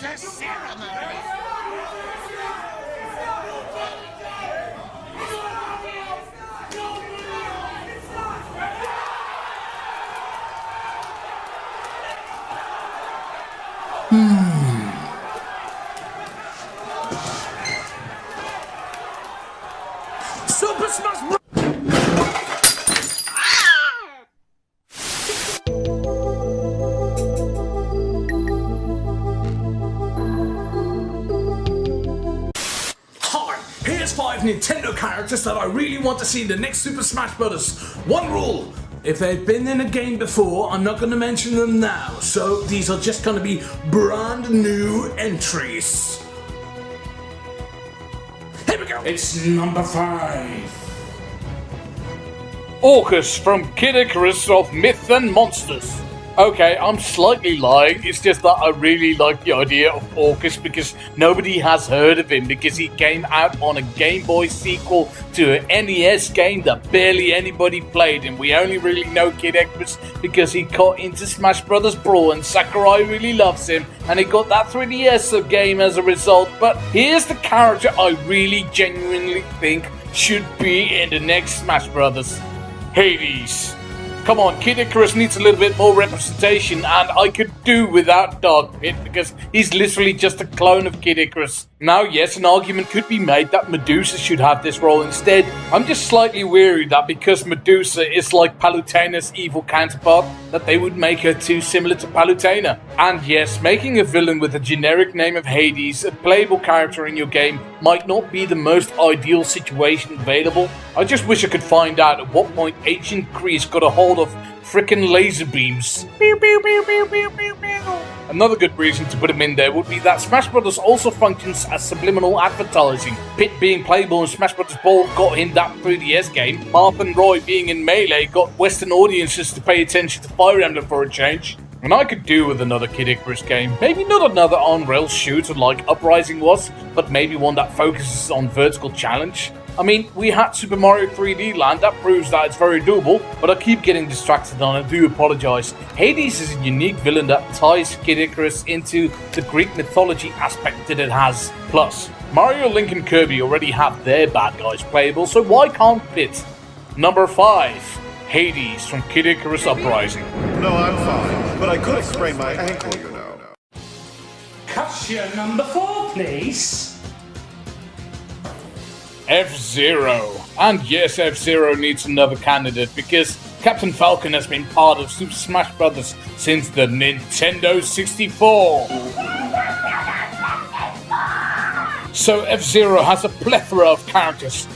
a ceremony. Super Smash Bros. Hi, here's 5 Nintendo characters that I really want to see in the next Super Smash Bros. One rule. If they've been in a game before, I'm not going to mention them now, so these are just going to be brand new entries. Here we go. It's number 5. Orcus from Kid Icarus of Myth and Monsters. Okay, I'm slightly lying, it's just that I really like the idea of Orcus because nobody has heard of him because he came out on a Game Boy sequel to an NES game that barely anybody played, and we only really know Kid Icarus because he got into Smash Bros. Brawl and Sakurai really loves him and he got that 3DS game as a result. But here's the character I really genuinely think should be in the next Smash Bros. Hades. Come on, Kid Icarus needs a little bit more representation, and I could do without Dark Pit because he's literally just a clone of Kid Icarus. Now, yes, an argument could be made that Medusa should have this role instead. I'm just slightly worried that because Medusa is like Palutena's evil counterpart, that they would make her too similar to Palutena. And yes, making a villain with the generic name of Hades a playable character in your game might not be the most ideal situation available. I just wish I could find out at what point ancient Greece got a hold of frickin' laser beams. Pew, pew, pew, pew, pew, pew, pew. Another good reason to put him in there would be that Smash Bros. Also functions as subliminal advertising. Pit being playable in Smash Bros. Brawl got him that 3DS game. Marth and Roy being in Melee got Western audiences to pay attention to Fire Emblem for a change. And I could do with another Kid Icarus game. Maybe not another on-rail shooter like Uprising was, but maybe one that focuses on vertical challenge. I mean, we had Super Mario 3D Land, that proves that it's very doable, but I keep getting distracted and I do apologize. Hades is a unique villain that ties Kid Icarus into the Greek mythology aspect that it has. Plus, Mario, Link and Kirby already have their bad guys playable, so why can't Pit? Number 5. Hades from Kid Icarus Uprising. No, I'm fine, but I could have sprained my ankle, you know. Cut your number 4, please. F-Zero. And yes, F-Zero needs another candidate because Captain Falcon has been part of Super Smash Bros. Since the Nintendo 64. So F-Zero has a plethora of characters.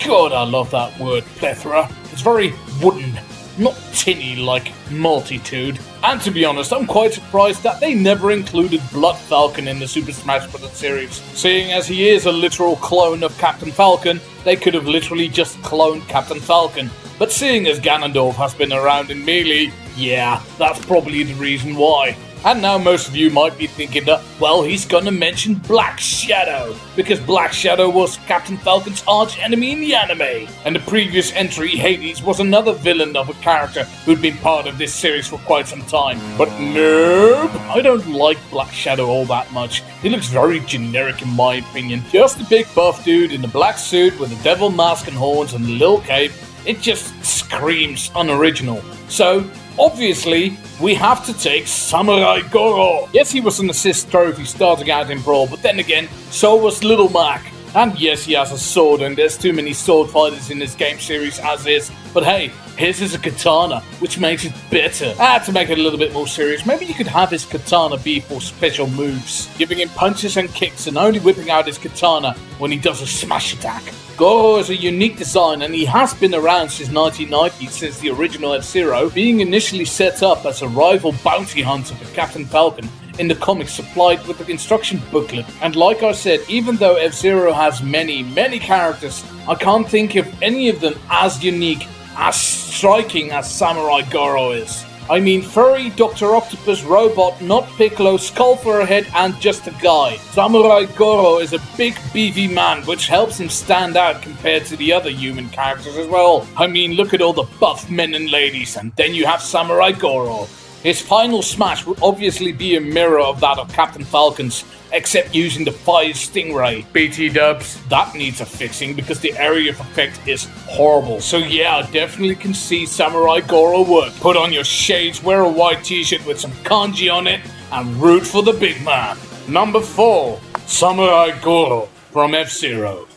God, I love that word, plethora. It's very wooden, not tinny like multitude. And to be honest, I'm quite surprised that they never included Blood Falcon in the Super Smash Bros. Series. Seeing as he is a literal clone of Captain Falcon, they could have literally just cloned Captain Falcon. But seeing as Ganondorf has been around in Melee, yeah, that's probably the reason why. And now most of you might be thinking that, well, he's gonna mention Black Shadow, because Black Shadow was Captain Falcon's arch enemy in the anime. And the previous entry, Hades, was another villain of a character who'd been part of this series for quite some time. But nope, I don't like Black Shadow all that much. He looks very generic in my opinion. Just a big buff dude in a black suit with a devil mask and horns and a little cape. It just screams unoriginal. So, obviously, we have to take Samurai Goroh. Yes, he was an assist trophy starting out in Brawl, but then again, so was Little Mac. And yes, he has a sword, and there's too many sword fighters in this game series as is. But hey, his is a katana, which makes it better. To make it a little bit more serious, maybe you could have his katana be for special moves, giving him punches and kicks and only whipping out his katana when he does a smash attack. Goroh is a unique design and he has been around since 1990, since the original F-Zero, being initially set up as a rival bounty hunter for Captain Falcon in the comics supplied with the instruction booklet. And like I said, even though F-Zero has many characters, I can't think of any of them as unique, as striking as Samurai Goroh is. I mean, furry, Dr. Octopus, robot, not Piccolo, skull for a head, and just a guy. Samurai Goroh is a big, beefy man, which helps him stand out compared to the other human characters as well. I mean, look at all the buff men and ladies, and then you have Samurai Goroh. His final smash would obviously be a mirror of that of Captain Falcon's, except using the Fire Stingray. BT dubs, that needs a fixing because the area of effect is horrible. So yeah, I definitely can see Samurai Goroh work. Put on your shades, wear a white t-shirt with some kanji on it, and root for the big man. Number 4, Samurai Goroh from F-Zero.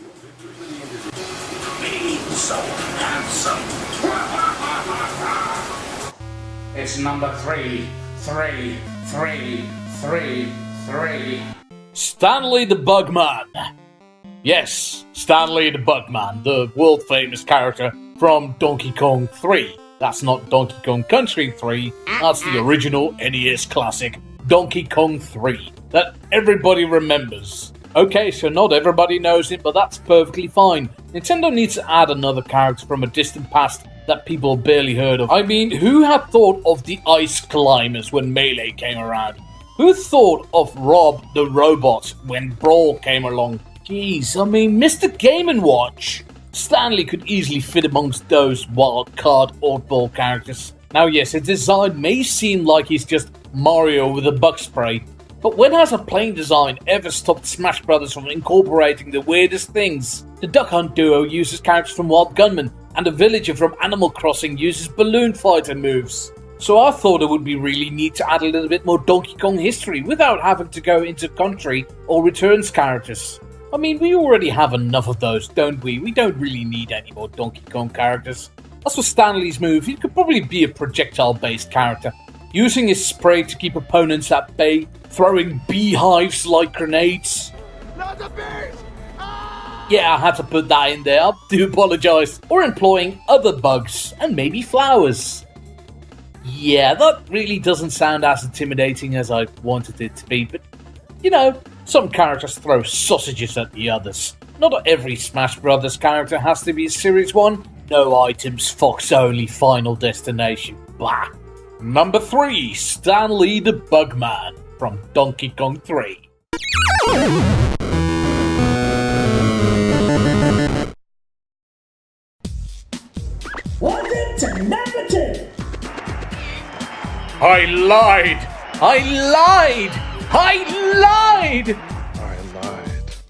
So handsome. It's number 3. Stanley the Bugman. Yes, Stanley the Bugman, the world famous character from Donkey Kong 3. That's not Donkey Kong Country 3, that's the original NES classic Donkey Kong 3 that everybody remembers. Okay, so not everybody knows it, but that's perfectly fine. Nintendo needs to add another character from a distant past that people barely heard of. I mean, who had thought of the Ice Climbers when Melee came around? Who thought of Rob the Robot when Brawl came along? Geez, I mean, Mr. Game & Watch. Stanley could easily fit amongst those wild card oddball characters. Now yes, his design may seem like he's just Mario with a bug spray, but when has a plain design ever stopped Smash Bros. From incorporating the weirdest things? The Duck Hunt duo uses characters from Wild Gunman, and the villager from Animal Crossing uses balloon fighter moves. So I thought it would be really neat to add a little bit more Donkey Kong history without having to go into country or returns characters. I mean, we already have enough of those, don't we? We don't really need any more Donkey Kong characters. As for Stanley's move, he could probably be a projectile-based character, using his spray to keep opponents at bay, throwing beehives like grenades. Not the bees! Yeah, I had to put that in there, I do apologise. Or employing other bugs, and maybe flowers. Yeah, that really doesn't sound as intimidating as I wanted it to be, but, you know, some characters throw sausages at the others. Not every Smash Brothers character has to be a Series 1. No items, Fox only, final destination. Blah. Number 3, Stanley the Bugman from Donkey Kong 3. Welcome to number 2. I lied!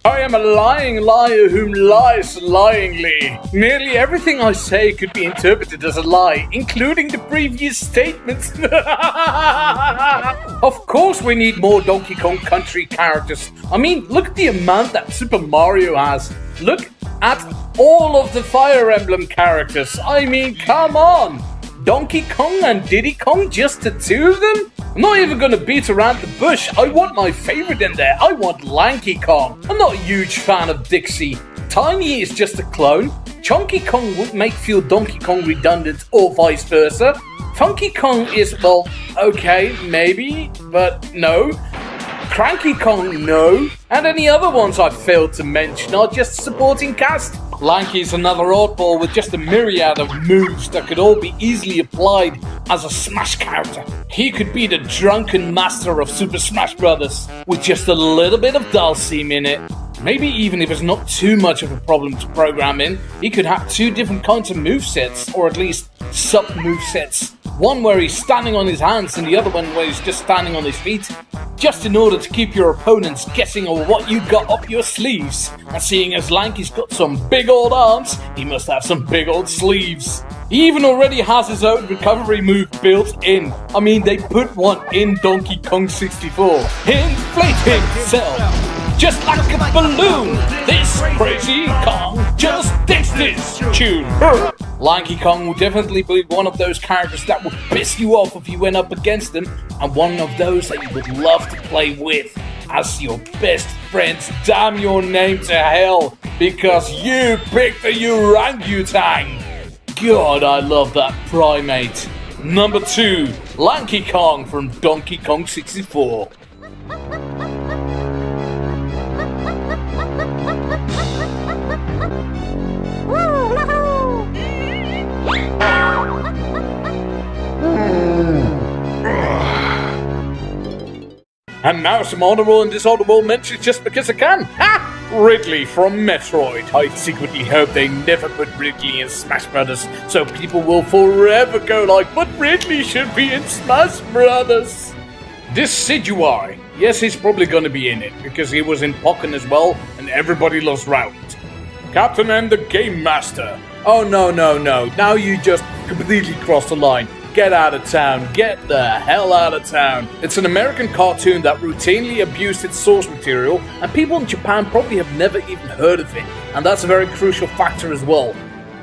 I am a lying liar whom lies lyingly. Nearly everything I say could be interpreted as a lie, including the previous statements. Of course we need more Donkey Kong Country characters. I mean, look at the amount that Super Mario has. Look at all of the Fire Emblem characters. I mean, come on. Donkey Kong and Diddy Kong, just the 2 of them? I'm not even gonna beat around the bush. I want my favorite in there. I want Lanky Kong. I'm not a huge fan of Dixie. Tiny is just a clone. Chunky Kong would make feel Donkey Kong redundant or vice versa. Funky Kong is, well, okay, maybe, but no. Cranky Kong, no. And any other ones I failed to mention are just supporting cast. Lanky's another oddball with just a myriad of moves that could all be easily applied as a Smash character. He could be the drunken master of Super Smash Bros. With just a little bit of Dulcim in it. Maybe even if it's not too much of a problem to program in, he could have 2 different kinds of movesets, or at least sub-movesets. One where he's standing on his hands and the other one where he's just standing on his feet. Just in order to keep your opponents guessing on what you got up your sleeves. And seeing as Lanky's got some big old arms, he must have some big old sleeves. He even already has his own recovery move built in. I mean, they put one in Donkey Kong 64. Inflate himself! Just like a balloon, this crazy Kong just thinks this tune. Lanky Kong will definitely be one of those characters that would piss you off if you went up against him, and one of those that you would love to play with as your best friends. Damn your name to hell, because you picked the orangutan. God, I love that primate. Number 2, Lanky Kong from Donkey Kong 64. And now some honorable and dishonorable mentions just because I can. Ha! Ridley from Metroid. I secretly hope they never put Ridley in Smash Brothers, so people will forever go like, but Ridley should be in Smash Brothers. Decidueye. Yes, he's probably gonna be in it, because he was in Pokken as well, and everybody loves Route. Captain and the Game Master. Oh no, now you just completely crossed the line. Get out of town, get the hell out of town. It's an American cartoon that routinely abused its source material, and people in Japan probably have never even heard of it, and that's a very crucial factor as well.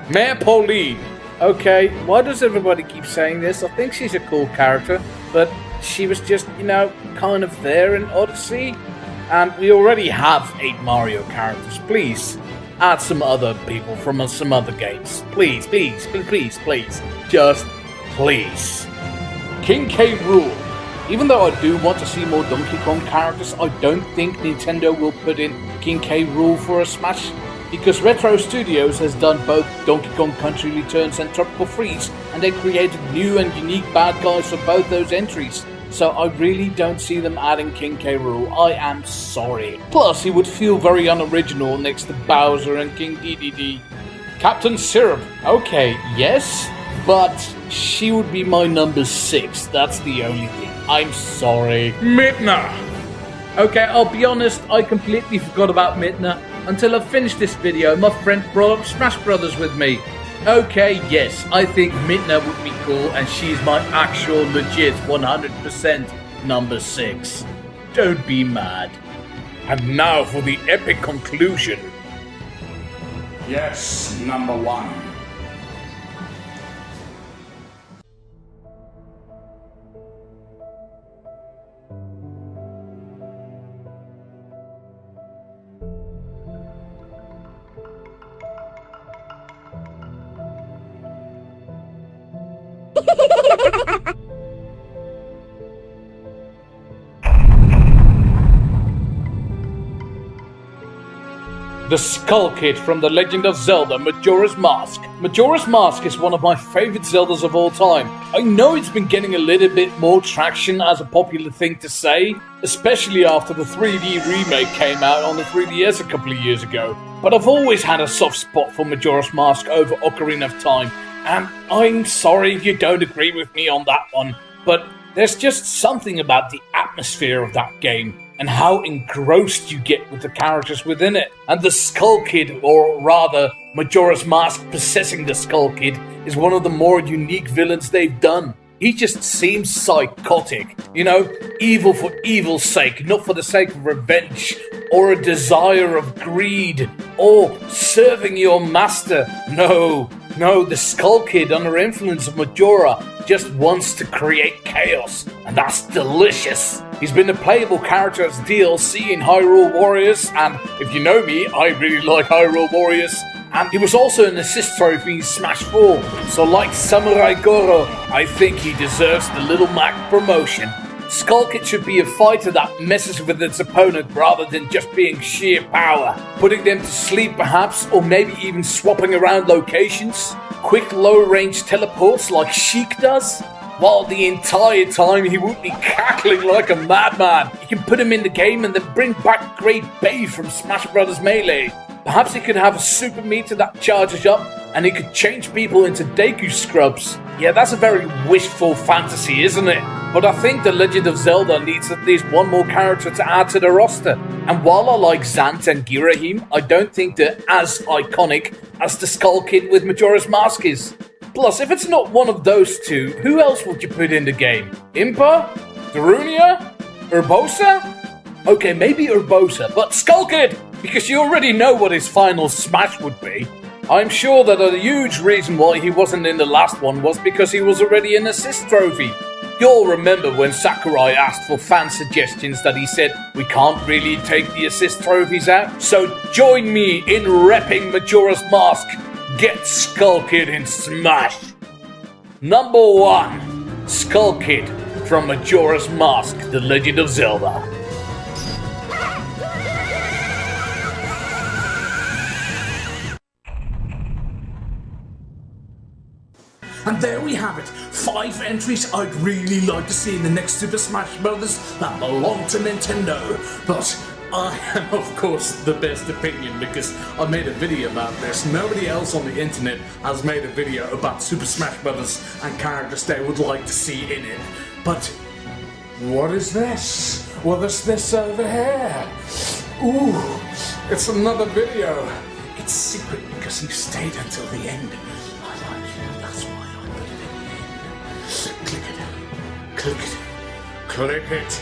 Mayor Pauline. Okay, why does everybody keep saying this? I think she's a cool character, but she was just, kind of there in Odyssey, and we already have 8 Mario characters. Please, add some other people from some other games. Please, just please. King K. Rool. Even though I do want to see more Donkey Kong characters, I don't think Nintendo will put in King K. Rool for a Smash, because Retro Studios has done both Donkey Kong Country Returns and Tropical Freeze, and they created new and unique bad guys for both those entries. So I really don't see them adding King K. Rool. I am sorry. Plus, he would feel very unoriginal next to Bowser and King Dedede. Captain Syrup. Okay, yes, but she would be my number 6. That's the only thing. I'm sorry. Midna. Okay, I'll be honest, I completely forgot about Midna until I finished this video. My friend brought up Smash Brothers with me. Okay, yes, I think Midna would be cool, and she's my actual legit 100% number 6. Don't be mad. And now for the epic conclusion. Yes, number 1. The Skull Kid from The Legend of Zelda Majora's Mask. Majora's Mask is one of my favorite Zeldas of all time. I know it's been getting a little bit more traction as a popular thing to say, especially after the 3D remake came out on the 3DS a couple of years ago. But I've always had a soft spot for Majora's Mask over Ocarina of Time, and I'm sorry if you don't agree with me on that one, but there's just something about the atmosphere of that game and how engrossed you get with the characters within it. And the Skull Kid, or rather Majora's Mask possessing the Skull Kid, is one of the more unique villains they've done. He just seems psychotic, evil for evil's sake, not for the sake of revenge, or a desire of greed, or serving your master. No, the Skull Kid, under influence of Majora, just wants to create chaos, and that's delicious. He's been a playable character as DLC in Hyrule Warriors, and if you know me, I really like Hyrule Warriors. And he was also an assist trophy in Smash 4, so like Samurai Goroh, I think he deserves the Little Mac promotion. Skull Kid should be a fighter that messes with its opponent rather than just being sheer power, putting them to sleep perhaps, or maybe even swapping around locations. Quick low-range teleports like Sheik does, while the entire time he would be cackling like a madman. You can put him in the game and then bring back Great Bay from Smash Bros. Melee. Perhaps he could have a super meter that charges up, and he could change people into Deku scrubs. Yeah, that's a very wishful fantasy, isn't it? But I think The Legend of Zelda needs at least one more character to add to the roster. And while I like Zant and Girahim, I don't think they're as iconic as the Skull Kid with Majora's Mask is. Plus, if it's not one of those two, who else would you put in the game? Impa? Darunia? Urbosa? Okay, maybe Urbosa, but Skull Kid! Because you already know what his final smash would be. I'm sure that a huge reason why he wasn't in the last one was because he was already an assist trophy. You'll remember when Sakurai asked for fan suggestions that he said, we can't really take the assist trophies out, so join me in repping Majora's Mask. Get Skull Kid in Smash. Number 1. Skull Kid from Majora's Mask, The Legend of Zelda. And there we have it, 5 entries I'd really like to see in the next Super Smash Bros. That belong to Nintendo. But I am, of course, the best opinion because I made a video about this. Nobody else on the internet has made a video about Super Smash Bros. And characters they would like to see in it. But what is this? Well, there's this over here. Ooh, it's another video. It's secret because he stayed until the end. I like it. That's why I put it in the end. Click it. Click it. Click it.